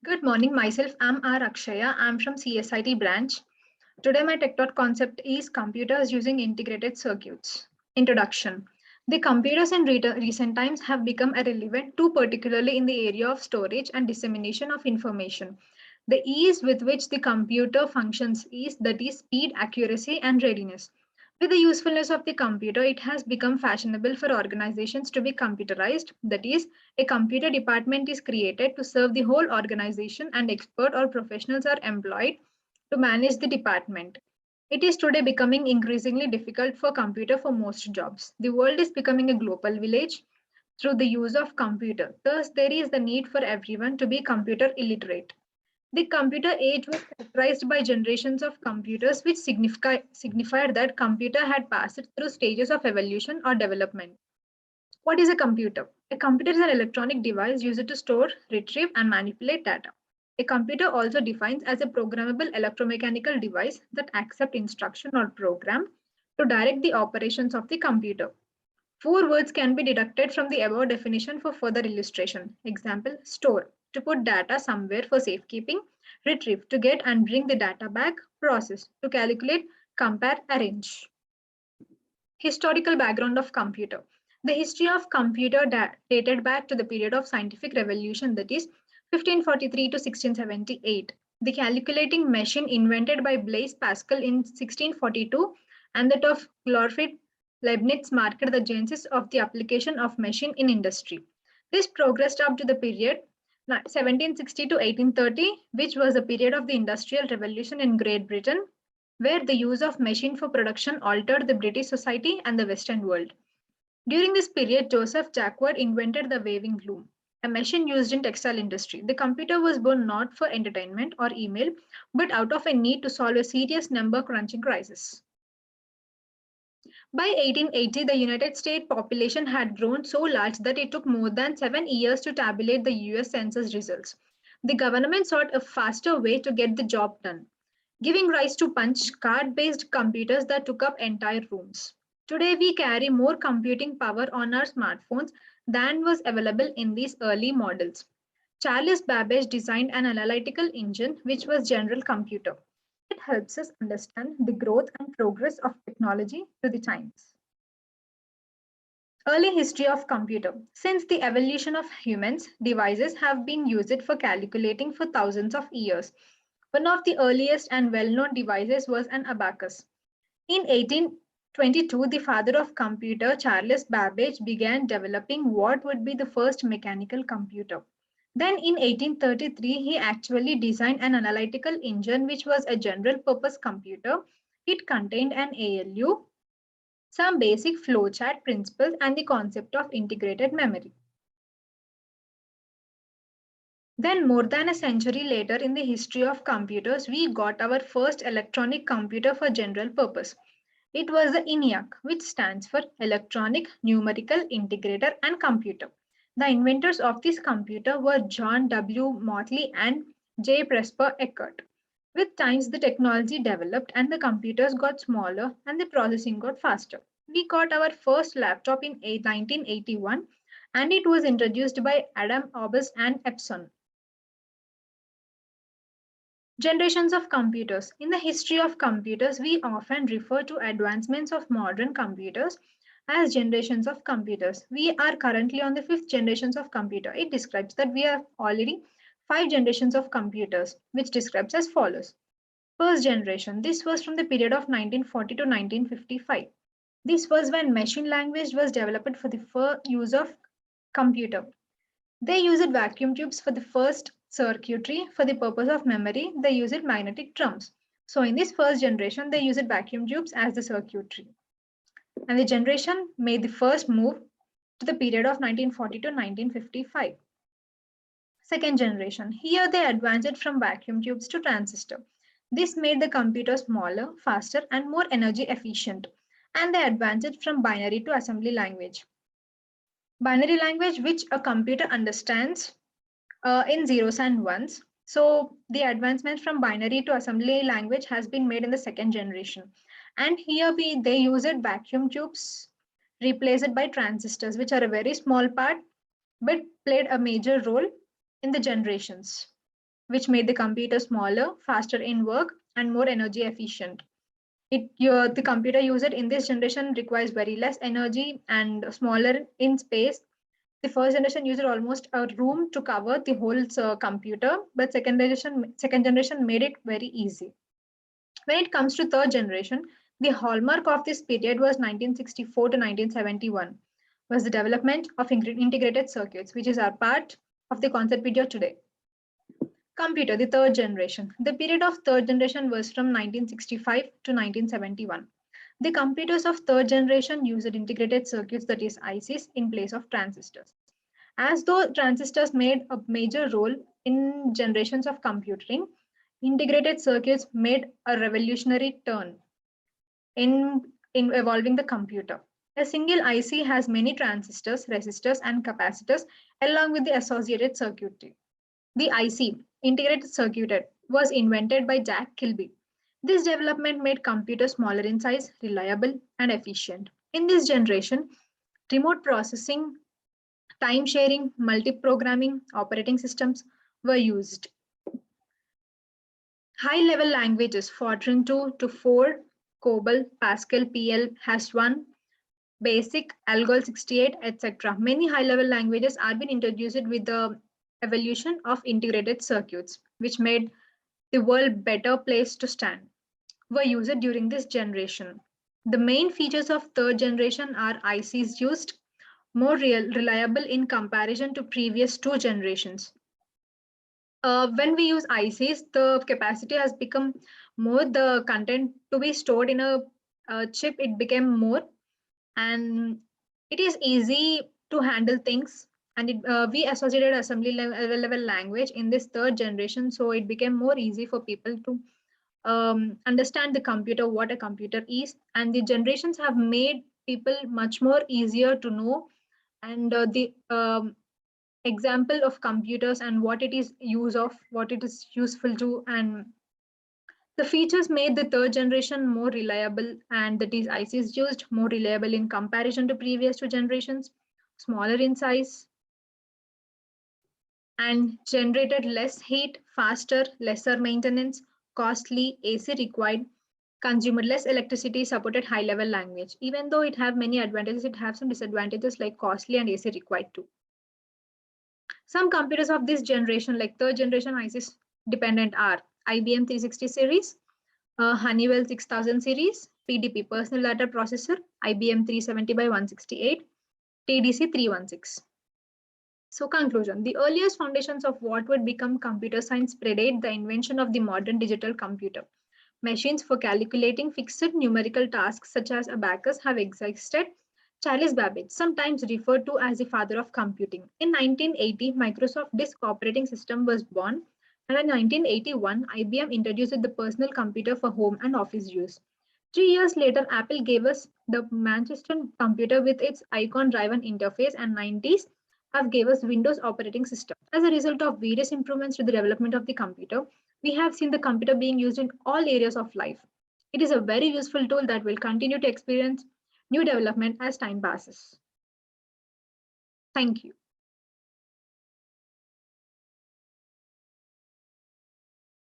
Good morning. Myself, I'm R. Akshaya. I'm from CSIT branch. Today, my Tech Talk concept is computers using integrated circuits. Introduction. The computers in recent times have become a relevant too, particularly in the area of storage and dissemination of information. The ease with which the computer functions is that is speed, accuracy, and readiness. With the usefulness of the computer, it has become fashionable for organizations to be computerized. That is, a computer department is created to serve the whole organization, and expert or professionals are employed to manage the department. It is today becoming increasingly difficult for computer for most jobs. The world is becoming a global village through the use of computer. Thus, there is the need for everyone to be computer illiterate. The computer age was characterized by generations of computers, which signified that computer had passed through stages of evolution or development. What is a computer? A computer is an electronic device used to store, retrieve, and manipulate data. A computer also defines as a programmable electromechanical device that accepts instruction or program to direct the operations of the computer. Four words can be deducted from the above definition for further illustration. Example, store, to put data somewhere for safekeeping; retrieve, to get and bring the data back; process, to calculate, compare, arrange. Historical background of computer. The history of computer dated back to the period of scientific revolution, that is 1543 to 1678. The calculating machine invented by Blaise Pascal in 1642 and that of Gottfried Leibniz marked the genesis of the application of machine in industry. This progressed up to the period 1760 to 1830, which was the period of the Industrial Revolution in Great Britain, where the use of machine for production altered the British society and the Western world. During this period, Joseph Jacquard invented the waving loom, a machine used in textile industry. The computer was born not for entertainment or email, but out of a need to solve a serious number crunching crisis. By 1880, the United States population had grown so large that it took more than 7 years to tabulate the US Census results. The government sought a faster way to get the job done, giving rise to punch card-based computers that took up entire rooms. Today, we carry more computing power on our smartphones than was available in these early models. Charles Babbage designed an analytical engine which was general computer. It helps us understand the growth and progress of technology to the times. Early history of computer. Since the evolution of humans, devices have been used for calculating for thousands of years. One of the earliest and well-known devices was an abacus. In 1822, the father of computer, Charles Babbage, began developing what would be the first mechanical computer. Then in 1833, he actually designed an analytical engine which was a general purpose computer. It contained an ALU, some basic flowchart principles, and the concept of integrated memory. Then, more than a century later in the history of computers, we got our first electronic computer for general purpose. It was the ENIAC, which stands for Electronic Numerical Integrator and Computer. The inventors of this computer were John W. Motley and J. Presper Eckert. With times, the technology developed and the computers got smaller and the processing got faster. We got our first laptop in 1981 and it was introduced by Adam Orbis and Epson. Generations of computers. In the history of computers, we often refer to advancements of modern computers as generations of computers. We are currently on the fifth generations of computer. It describes that we have already 5 generations of computers, which describes as follows. First generation. This was from the period of 1940 to 1955. This was when machine language was developed for the use of computer. They used vacuum tubes for the first circuitry. For the purpose of memory, they used magnetic drums. So in this first generation, they used vacuum tubes as the circuitry. And the generation made the first move to the period of 1940 to 1955. Second generation. Here they advanced from vacuum tubes to transistor. This made the computer smaller, faster, and more energy efficient. And they advanced from binary to assembly language. Binary language, which a computer understands in zeros and ones. So the advancement from binary to assembly language has been made in the second generation. And here they used vacuum tubes replaced by transistors, which are a very small part, but played a major role in the generations. which made the computer smaller, faster in work, and more energy efficient. The computer used in this generation requires very less energy and smaller in space. The first generation used almost a room to cover the whole computer, but second generation made it very easy. When it comes to third generation, the hallmark of this period was 1964 to 1971, was the development of integrated circuits, which is our part of the concept video today. Computer, the third generation. The period of third generation was from 1965 to 1971. The computers of third generation used integrated circuits, that is ICs, in place of transistors. As though transistors made a major role in generations of computing, integrated circuits made a revolutionary turn in evolving the computer. A single IC has many transistors, resistors, and capacitors along with the associated circuitry. The IC, integrated circuit, was invented by Jack Kilby. This development made computers smaller in size, reliable, and efficient. In this generation, remote processing, time sharing, multi-programming operating systems were used. High-level languages, Fortran 2 to 4, COBOL, Pascal, PL, Hash1, BASIC, ALGOL 68, etc. Many high-level languages are being introduced with the evolution of integrated circuits, which made the world better place to stand, were used during this generation. The main features of third generation are ICs used, more reliable in comparison to previous two generations. When we use ICs, the capacity has become more, the content to be stored in a chip, it became more, and it is easy to handle things, and we associated assembly level language in this third generation, so it became more easy for people to understand the computer, what a computer is, and the generations have made people much more easier to know, and the example of computers and what it is use of, what it is useful to, and the features made the third generation more reliable, and that is ICs used more reliable in comparison to previous two generations, smaller in size, and generated less heat, faster, lesser maintenance, costly, AC required, consumed less electricity, supported high-level language. Even though it have many advantages, it have some disadvantages like costly and AC required too. Some computers of this generation, like third generation ICs dependent, are IBM 360 series, Honeywell 6000 series, PDP personal data processor, IBM 370 by 168, TDC 316. So conclusion, the earliest foundations of what would become computer science predate the invention of the modern digital computer. Machines for calculating fixed numerical tasks such as abacus have existed. Charles Babbage, sometimes referred to as the father of computing. In 1980, Microsoft Disk operating system was born, and in 1981, IBM introduced the personal computer for home and office use. 3 years later, Apple gave us the Manchester computer with its icon-driven interface, and 90s have gave us Windows operating system. As a result of various improvements to the development of the computer, we have seen the computer being used in all areas of life. It is a very useful tool that will continue to experience new development as time passes. Thank you.